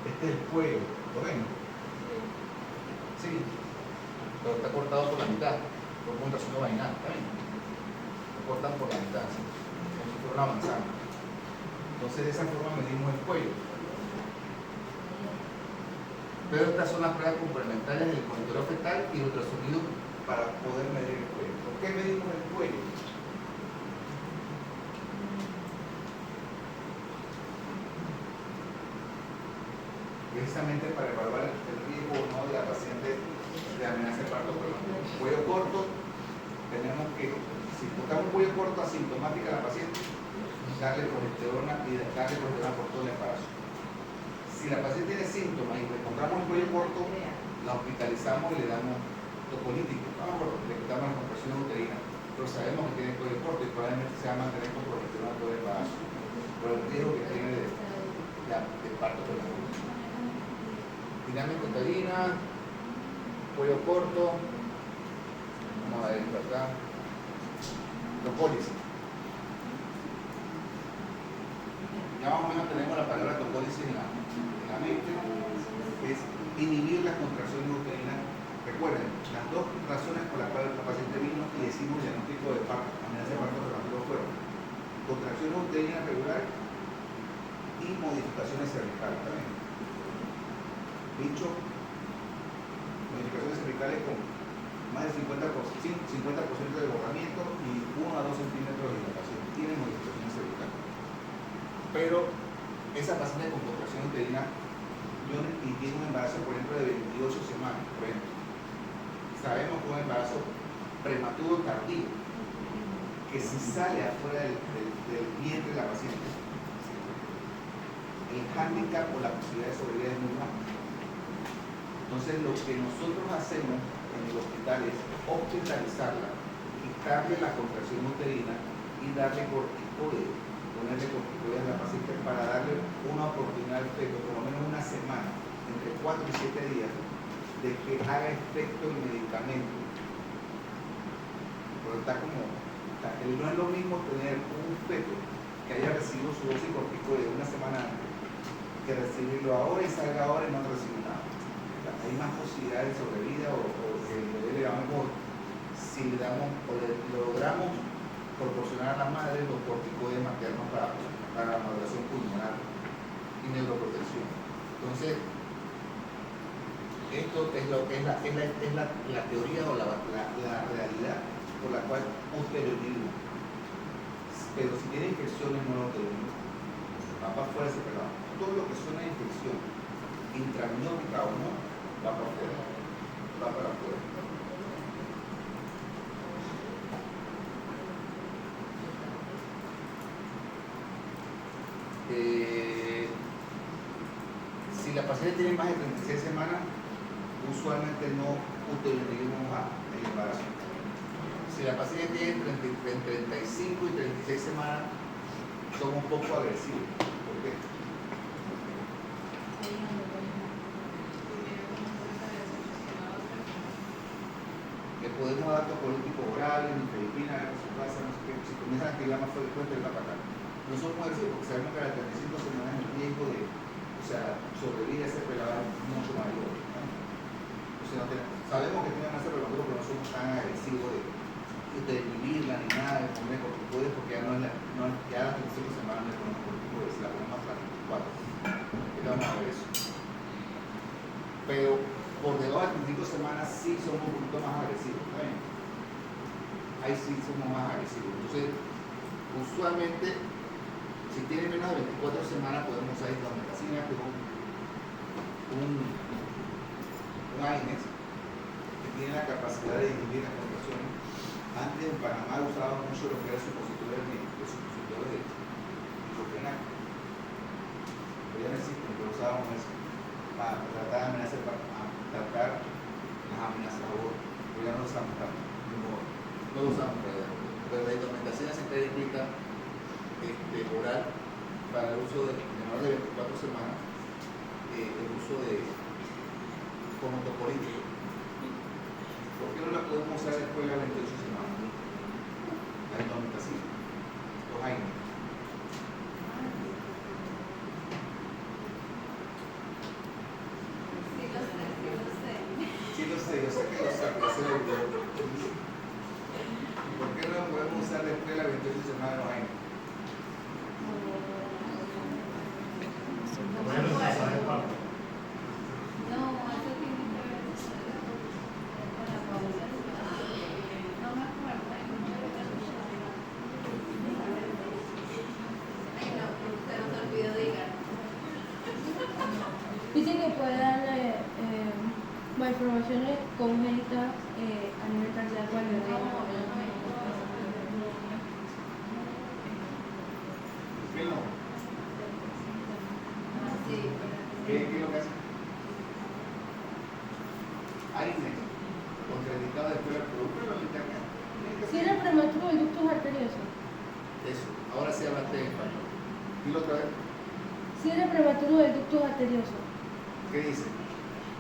este es el cuello. ¿Lo ven? Sí. Pero está cortado por la mitad, por un ultrasonido vaginal. ¿Saben? Lo cortan por la mitad, ¿sí? Como si fuera una manzana. Entonces, de esa forma medimos el cuello. Pero estas son las pruebas complementarias del monitoreo fetal y el ultrasonido para poder medir el cuello. ¿Por qué medimos el cuello? Precisamente para evaluar el riesgo o no de la paciente de amenaza de parto prematuro. Cuello corto, tenemos que, si buscamos un cuello corto asintomática a la paciente, darle progesterona y darle progesterona por todo el embarazo. Si la paciente tiene síntomas y encontramos el cuello corto, la hospitalizamos y le damos tocolítico, le quitamos la compresión uterina, pero sabemos que tiene cuello corto y probablemente se va a mantener con progesterona todo el embarazo, por el riesgo que tiene de parto prematuro. Dinámica uterina, cuello corto, vamos a ver esto acá, tocólisis. ya más o menos tenemos la palabra tocólisis en la mente, es inhibir las contracciones uterinas. Recuerden, las dos razones por las cuales el paciente vino y decimos diagnóstico de parto, amenaza de parto prematuro fueron contracciones uterinas regulares y modificaciones cervicales también. Dicho, modificaciones cervicales con más del 50% de desbordamiento y 1 a 2 centímetros de dilatación. Tienen modificaciones cervicales. Pero esa paciente con contracción uterina y tiene un embarazo, por ejemplo, de 28 semanas, por ejemplo. Sabemos que un embarazo prematuro tardío, que si sale afuera del vientre de la paciente, el hándicap o la posibilidad de sobrevivir es muy baja. Entonces, lo que nosotros hacemos en el hospital es hospitalizarla, quitarle la contracción uterina y darle corticoides, ponerle corticoides a la paciente para darle una oportunidad al feto, por lo menos una semana, entre 4 y 7 días, de que haga efecto el medicamento. Pero no es lo mismo tener un feto que haya recibido su dosis corticoide una semana antes que recibirlo ahora y salga ahora y no recibe nada. Hay más posibilidades de sobrevida o que el bebé le va mejor si le damos o le logramos proporcionar a la madre los corticoides maternos para la maduración pulmonar y neuroprotección. Entonces, esto es lo que es la teoría o la realidad por la cual posteriormente. Pero si tiene infecciones no lo tenemos. Va para afuera ese pelado. Todo lo que es una infección intramniótica o no, va para afuera. Va para afuera. Si la paciente tiene más de 36 semanas, usualmente no utilizamos el embarazo. Si la paciente tiene entre 35 y 36 semanas, son un poco agresivos. ¿Por qué? Le podemos dar tocopolítico oral en Filipinas, en su casa, no sé qué. Si comienza a activar más fuerte, la para acá. No somos agresivos porque sabemos que a las 35 semanas el riesgo de sobrevivir a ese pelado es mucho mayor. ¿No? Entonces, sabemos que tiene amenaza prematuro, pero no somos tan agresivos de vivirla ni nada, de poner corticoides, porque ya ya a las 35 semanas no le ponemos corticoides, la ponemos hasta las 24. Vamos a ver eso. Pero por debajo de 35 semanas sí somos un poquito más agresivos. ¿Saben? Ahí sí somos más agresivos. Entonces, usualmente, si tiene menos de 24 semanas, podemos usar indometacina, que es un AINES que tiene la capacidad de inhibir las contracciones. Antes en Panamá usábamos mucho lo que era supositores de diclofenac. Pero ya no existen, pero usábamos eso para tratar las amenazas de aborto. Pero ya no lo usamos tanto. No lo usamos, pero la indometacina siempre implica oral para el uso de menores de 24 semanas, el uso de fonotopolítico. ¿Por qué no la podemos usar después de las 28 semanas? La indometacina, los AINES. Sí lo sé, yo sé que lo saco, yo sé lo que ¿por qué no la podemos usar después de las 28 semanas los AINES? Dice que puede darle malformaciones congénitas a nivel cardíaco al bebé. ¿Qué no? ¿Qué es lo que hace? AINES, contraindicado después del producto de la internet. Cierre prematuro del ductus arterioso. Eso, ahora sí hablaste en español. Dilo otra vez. Cierre prematuro del ductus arterioso. ¿Qué dice?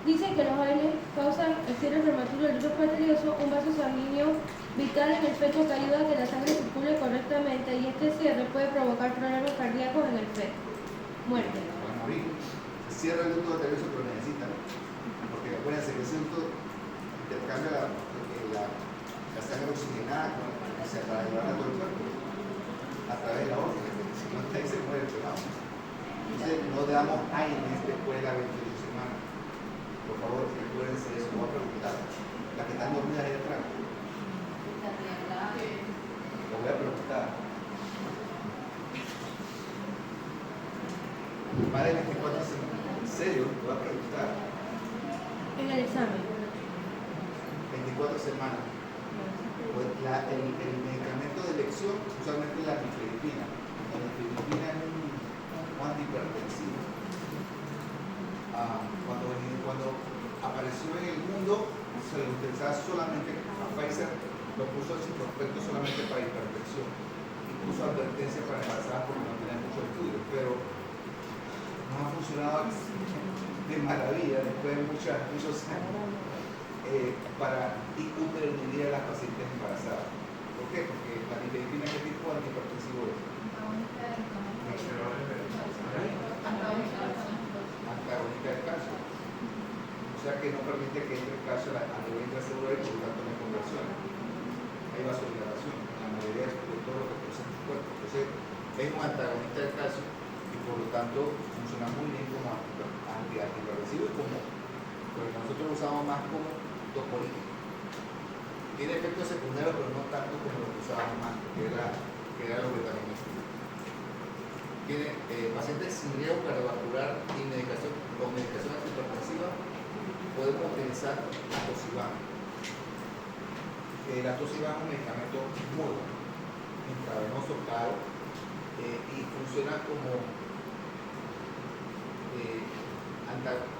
Dice que los AINES causan el cierre prematuro del ductus arterioso, un vaso sanguíneo vital en el feto que ayuda a que la sangre circule correctamente, y este cierre puede provocar problemas cardíacos en el feto. Muerte. va a morir. Se cierra el ducto arterioso, pero necesita, porque acuérdense que ese ducto intercambia la sangre oxigenada para llevarla a todo el cuerpo a través de la aorta, si no está ahí se muere el pelado. Entonces no damos aire después de la 28 semana. Por favor, recuérdense eso, no voy a preguntar. Las que están dormidas ahí atrás, lo voy a preguntar. Más de 24 semanas, en serio, lo voy a preguntar. En el examen. 24 semanas. Pues el medicamento de elección usualmente es la nifedipina. La nifedipina es un antihipertensivo. Cuando apareció en el mundo, se lo utilizaba solamente, a Pfizer lo puso en su prospecto solamente para hipertensión y puso advertencia para embarazadas porque no tenía muchos estudios, pero no ha funcionado de maravilla después de muchos años. Para intervenir a las pacientes embarazadas. ¿Por qué? Porque la nifedipina, ¿qué tipo de antihipertensivo es? Antagonista del calcio. O sea que no permite que entre el calcio a nivel intracelular y por lo tanto no hay conversión. Hay vasodilatación en la mayoría de todo lo que produce el cuerpo. Entonces es un antagonista del calcio y por lo tanto funciona muy bien como antihipertensivo y como, porque nosotros lo usamos más como tocolítico. Tiene efectos secundarios, pero no tanto como lo que usábamos más, que era los betaminísticos. Tiene pacientes sin riesgo cardiovascular y medicación antihipertensiva, podemos utilizar atosiban. El atosiban es un medicamento muy bueno, intravenoso, caro, y funciona como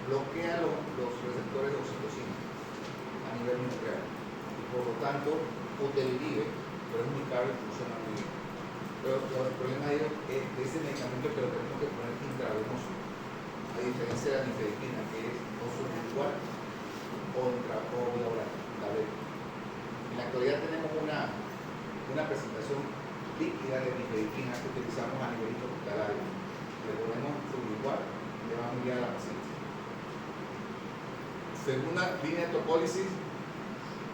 bloquea los receptores de oxitocina a nivel nuclear y por lo tanto utilivive, pero es muy caro y funciona muy bien. Pero el problema de ese medicamento es que lo tenemos que poner intravenoso, a diferencia de la nifedipina, que es o sublingual o vía oral. En la actualidad tenemos una presentación líquida de nifedipina que utilizamos a nivel hospitalario. Le ponemos sublingual y le vamos a enviar a la paciente. Segunda línea de topólisis,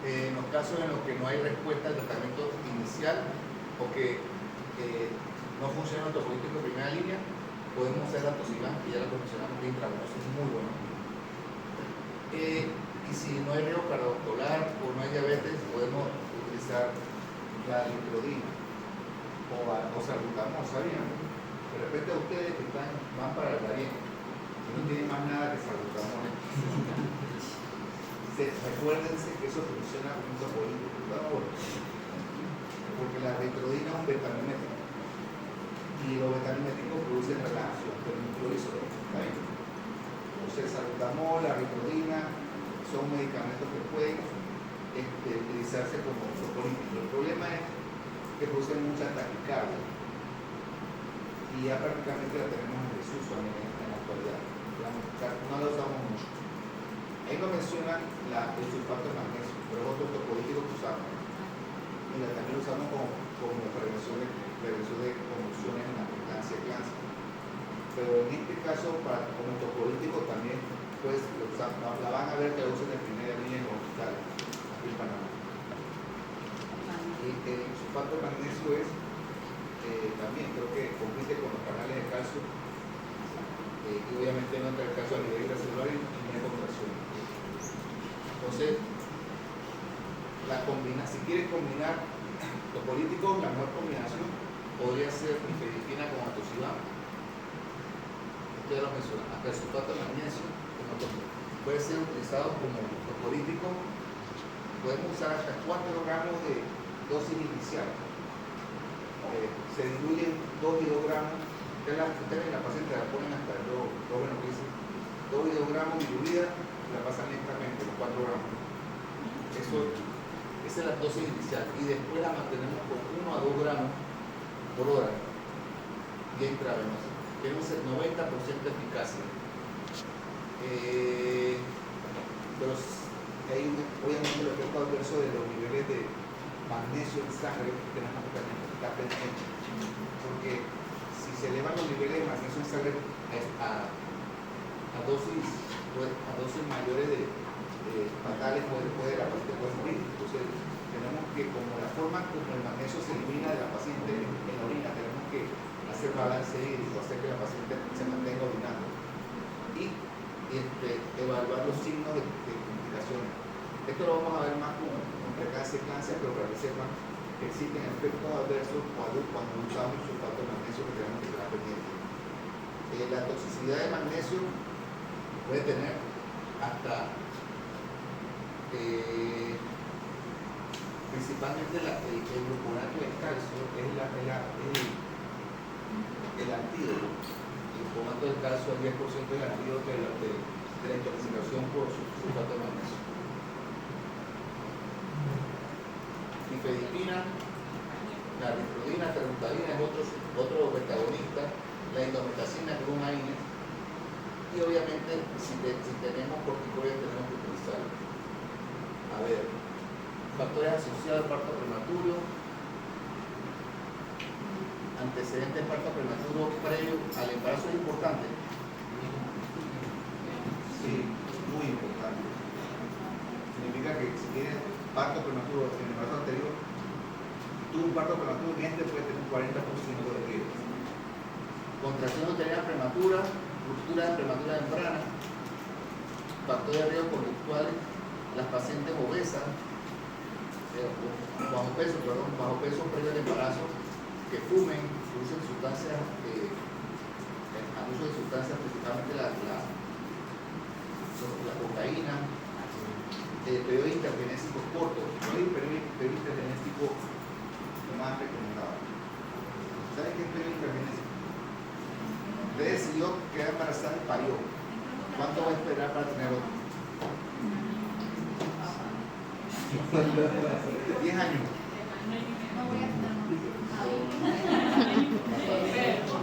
en los casos en los que no hay respuesta al tratamiento inicial o que no funciona el topolítico en primera línea, podemos usar la atosiban, que ya la mencionamos, que intravenoso es muy bueno. Y si no hay riesgo cardiovascular o no hay diabetes, podemos utilizar la litrodina o salbutamol, ¿sabían? De repente ustedes que van para el Darién y no tienen más nada que salbutamol. Recuérdense que eso funciona como un topolítico, porque la litrodina es un betamimético y los betamiméticos producen relajación, pero no clorizol. Entonces, salbutamol, la litrodina son medicamentos que pueden utilizarse como topolíticos. El problema es que producen mucha taquicardia y ya prácticamente la tenemos en desuso en la actualidad. No la usamos mucho. Ahí no mencionan el sulfato de magnesio, pero es otro topolítico que usamos. Y también lo usamos como prevención de convulsiones en la lactancia clásica. Pero en este caso, como topolítico también, pues la van a ver que la usan en primera línea en los hospitales, aquí en Panamá. Y el sulfato de magnesio es también, creo que compite con los canales de calcio. Y obviamente no entra el caso a nivel intracelular y no hay conversión. Entonces, si quieren combinar los políticos, la mejor combinación podría ser nifedipina con atosiban. Ustedes lo mencionan, hasta el sulfato de magnesio puede ser utilizado como político. Podemos usar hasta 4 gramos de dosis inicial. Se diluyen 2 y 2 gramos. Ustedes en la paciente la ponen hasta el 2 y 2 gramos diluida y la pasan lentamente, los 4 gramos. Esa es la dosis inicial y después la mantenemos con 1 a 2 gramos por hora y intravenosa. Tiene un 90% de eficacia. Pero hay obviamente el efecto adverso de los niveles de magnesio en sangre que tenemos que estar pendientes. Porque si se eleva los niveles de magnesio en sangre a dosis mayores de fatales puede la paciente puede morir. Entonces tenemos que, como la forma como el magnesio se elimina de la paciente en la orina, tenemos que hacer balance hídrico, hacer que la paciente se mantenga orinando y evaluar los signos de complicaciones. Esto lo vamos a ver más con precacia y cáncer, pero para que sepan que existen efectos adversos cuando usamos sulfato de magnesio que tenemos que tener pendiente. La toxicidad de magnesio puede tener hasta principalmente el gluconato de calcio es el antídoto. El gluconato de calcio al 10% es el antídoto de la intoxicación por sulfato de magnesio. Nifedipina, la nifedipina, terbutaline es otro betagonista, la indometacina que es un AINE, y obviamente si tenemos corticoides tenemos que utilizarlo. A ver, factores asociados al parto prematuro, antecedentes de parto prematuro previo al embarazo es importante. Sí, muy importante. Significa que si tienes parto prematuro en el embarazo anterior, tuvo un parto prematuro en este puede tener un 40% de riesgo. Contracción uterina prematura, ruptura prematura temprana, factores de riesgo conductuales, las pacientes obesas, bajo peso previo al embarazo, que fumen, que usen sustancias, abuso de sustancias, principalmente la cocaína, periodo intergenésico corto, no hay periodo intergenésico más recomendado. ¿Saben qué es periodo intergenésico? Usted decidió quedar embarazada y parió. ¿Cuánto va a esperar para tener otro? 10 años. No voy a estar más.